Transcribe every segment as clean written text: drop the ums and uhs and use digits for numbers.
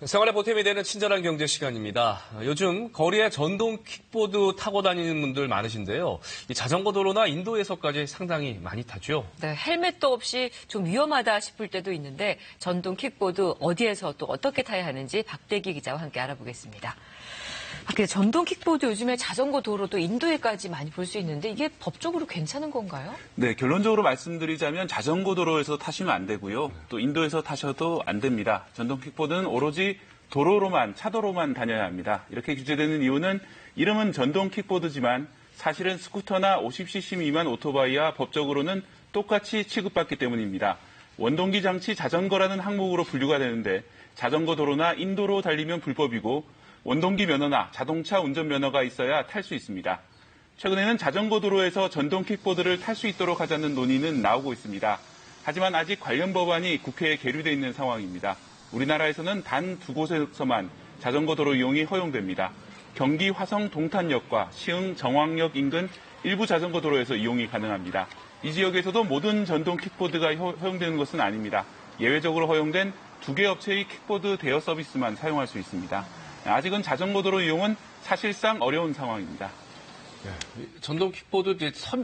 생활에 보탬이 되는 친절한 경제 시간입니다. 요즘 거리에 전동 킥보드 타고 다니는 분들 많으신데요. 이 자전거 도로나 인도에서까지 상당히 많이 타죠. 네, 헬멧도 없이 좀 위험하다 싶을 때도 있는데 전동 킥보드 어디에서 또 어떻게 타야 하는지 박대기 기자와 함께 알아보겠습니다. 근데 전동 킥보드 요즘에 자전거 도로도 인도에까지 많이 볼 수 있는데 이게 법적으로 괜찮은 건가요? 네, 결론적으로 말씀드리자면 자전거 도로에서 타시면 안 되고요. 또 인도에서 타셔도 안 됩니다. 전동 킥보드는 오로지 도로로만, 차도로만 다녀야 합니다. 이렇게 규제되는 이유는 이름은 전동 킥보드지만 사실은 스쿠터나 50cc 미만 오토바이와 법적으로는 똑같이 취급받기 때문입니다. 원동기 장치 자전거라는 항목으로 분류가 되는데 자전거 도로나 인도로 달리면 불법이고 원동기 면허나 자동차 운전 면허가 있어야 탈 수 있습니다. 최근에는 자전거 도로에서 전동 킥보드를 탈 수 있도록 하자는 논의는 나오고 있습니다. 하지만 아직 관련 법안이 국회에 계류되어 있는 상황입니다. 우리나라에서는 단 두 곳에서만 자전거 도로 이용이 허용됩니다. 경기 화성 동탄역과 시흥 정왕역 인근 일부 자전거 도로에서 이용이 가능합니다. 이 지역에서도 모든 전동 킥보드가 허용되는 것은 아닙니다. 예외적으로 허용된 두 개 업체의 킥보드 대여 서비스만 사용할 수 있습니다. 아직은 자전거 도로 이용은 사실상 어려운 상황입니다. 네, 전동 킥보드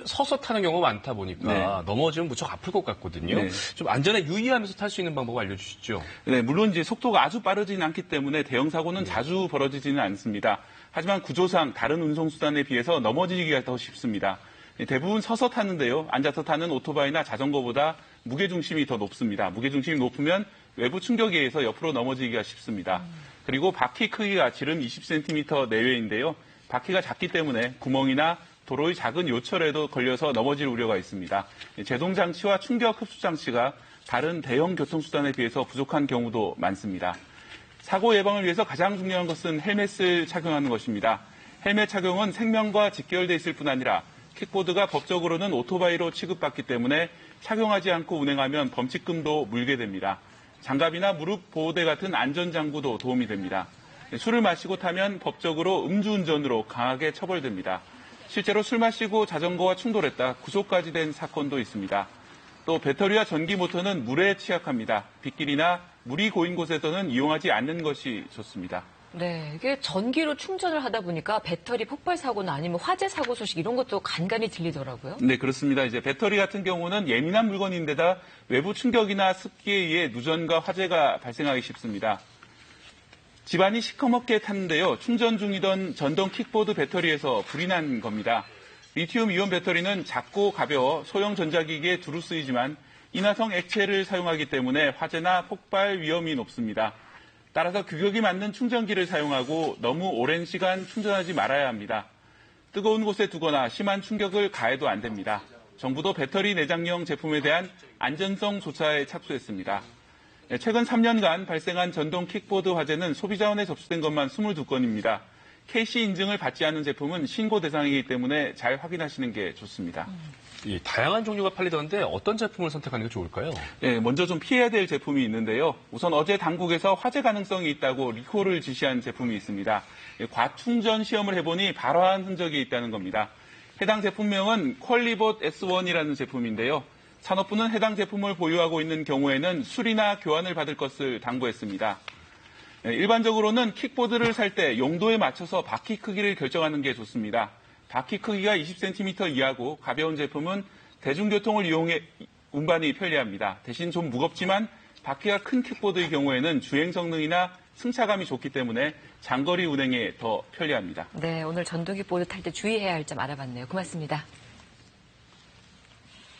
서서 타는 경우가 많다 보니까 넘어지면 무척 아플 것 같거든요. 네. 좀 안전에 유의하면서 탈 수 있는 방법 알려주시죠. 네, 물론 이제 속도가 아주 빠르지는 않기 때문에 대형 사고는 자주 벌어지지는 않습니다. 하지만 구조상 다른 운송수단에 비해서 넘어지기가 더 쉽습니다. 대부분 서서 타는데요. 앉아서 타는 오토바이나 자전거보다 무게중심이 더 높습니다. 무게중심이 높으면 외부 충격에 의해서 옆으로 넘어지기가 쉽습니다. 그리고 바퀴 크기가 지름 20cm 내외인데요. 바퀴가 작기 때문에 구멍이나 도로의 작은 요철에도 걸려서 넘어질 우려가 있습니다. 제동장치와 충격 흡수장치가 다른 대형 교통수단에 비해서 부족한 경우도 많습니다. 사고 예방을 위해서 가장 중요한 것은 헬멧을 착용하는 것입니다. 헬멧 착용은 생명과 직결돼 있을 뿐 아니라 킥보드가 법적으로는 오토바이로 취급받기 때문에 착용하지 않고 운행하면 범칙금도 물게 됩니다. 장갑이나 무릎 보호대 같은 안전장구도 도움이 됩니다. 술을 마시고 타면 법적으로 음주운전으로 강하게 처벌됩니다. 실제로 술 마시고 자전거와 충돌했다 구속까지 된 사건도 있습니다. 또 배터리와 전기 모터는 물에 취약합니다. 빗길이나 물이 고인 곳에서는 이용하지 않는 것이 좋습니다. 네, 이게 전기로 충전을 하다 보니까 배터리 폭발 사고나 아니면 화재 사고 소식 이런 것도 간간히 들리더라고요. 네, 그렇습니다. 이제 배터리 같은 경우는 예민한 물건인데다 외부 충격이나 습기에 의해 누전과 화재가 발생하기 쉽습니다. 집안이 시커멓게 탔는데요. 충전 중이던 전동 킥보드 배터리에서 불이 난 겁니다. 리튬 이온 배터리는 작고 가벼워 소형 전자기기에 두루 쓰이지만 인화성 액체를 사용하기 때문에 화재나 폭발 위험이 높습니다. 따라서 규격이 맞는 충전기를 사용하고 너무 오랜 시간 충전하지 말아야 합니다. 뜨거운 곳에 두거나 심한 충격을 가해도 안 됩니다. 정부도 배터리 내장형 제품에 대한 안전성 조사에 착수했습니다. 최근 3년간 발생한 전동 킥보드 화재는 소비자원에 접수된 것만 22건입니다. KC 인증을 받지 않은 제품은 신고 대상이기 때문에 잘 확인하시는 게 좋습니다. 다양한 종류가 팔리던데 어떤 제품을 선택하는 게 좋을까요? 네, 먼저 좀 피해야 될 제품이 있는데요. 우선 어제 당국에서 화재 가능성이 있다고 리콜을 지시한 제품이 있습니다. 과충전 시험을 해보니 발화한 흔적이 있다는 겁니다. 해당 제품명은 퀄리봇 S1이라는 제품인데요. 산업부는 해당 제품을 보유하고 있는 경우에는 수리나 교환을 받을 것을 당부했습니다. 일반적으로는 킥보드를 살 때 용도에 맞춰서 바퀴 크기를 결정하는 게 좋습니다. 바퀴 크기가 20cm 이하고 가벼운 제품은 대중교통을 이용해 운반이 편리합니다. 대신 좀 무겁지만 바퀴가 큰 킥보드의 경우에는 주행 성능이나 승차감이 좋기 때문에 장거리 운행에 더 편리합니다. 네, 오늘 전동 킥보드 탈 때 주의해야 할 점 알아봤네요. 고맙습니다.